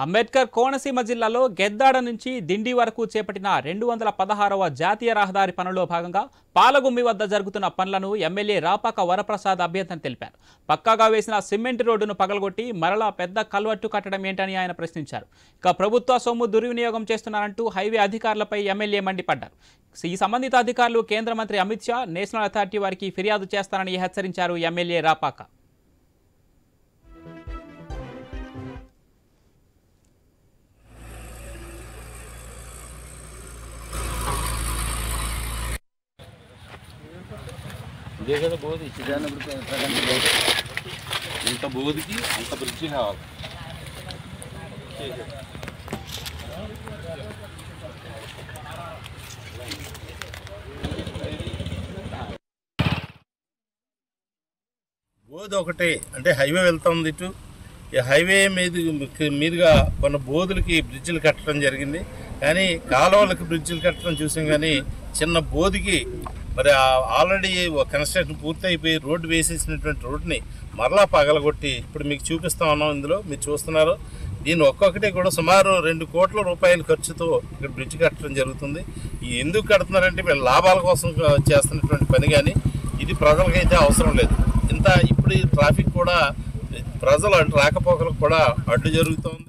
అంబేద్కర్ కోనసీమ జిల్లాలో గెద్దాడ నుంచి దిండి వరకు చేపట్టిన 216వ జాతీయ రహదారి పనుల్లో భాగంగా పాలగుమ్మి వద్ద జరుగుతున్న పనులను ఎమ్మెల్యే రాపాక వరప్రసాద్ అభ్యర్థన తెలిపారు. పక్కాగా వేసిన సిమెంట్ రోడ్డును పగలగొట్టి మరలా పెద్ద కల్వర్టు కట్టడం ఏంటని ఆయన ప్రశ్నించారు. ఇక ప్రభుత్వ సొమ్ము దుర్వినియోగం చేస్తున్నారంటూ హైవే అధికారులపై ఎమ్మెల్యే మండిపడ్డారు. ఈ సంబంధిత అధికారులు కేంద్ర మంత్రి అమిత్ షా, నేషనల్ అథారిటీ వారికి ఫిర్యాదు చేస్తారని హెచ్చరించారు ఎమ్మెల్యే రాపాక. బోధి ఇంత బోధికి అంత బ్రిడ్జి కావాలి. బోధి ఒకటే అంటే హైవే వెళ్తుంది ఇటు. ఈ హైవే మీదుగా కొన్ని బోధులకి బ్రిడ్జిలు కట్టడం జరిగింది. కానీ కాలువలకు బ్రిడ్జిలు కట్టడం చూసాం. కానీ చిన్న బోధికి మరి ఆల్రెడీ కన్స్ట్రక్షన్ పూర్తయిపోయి రోడ్డు వేసేసినటువంటి రోడ్డుని మరలా పగలగొట్టి ఇప్పుడు మీకు చూపిస్తా ఉన్నాం. ఇందులో మీరు చూస్తున్నారు. దీన్ని ఒక్కొక్కటి కూడా సుమారు 2 కోట్ల రూపాయల ఖర్చుతో ఇక్కడ బ్రిడ్జ్ కట్టడం జరుగుతుంది. ఎందుకు కడుతున్నారంటే వీళ్ళ లాభాల కోసం చేస్తున్నటువంటి పని, కానీ ఇది ప్రజలకైతే అవసరం లేదు. ఇప్పుడు ఈ ట్రాఫిక్ కూడా ప్రజలు రాకపోకలకు కూడా అడ్డు జరుగుతుంది.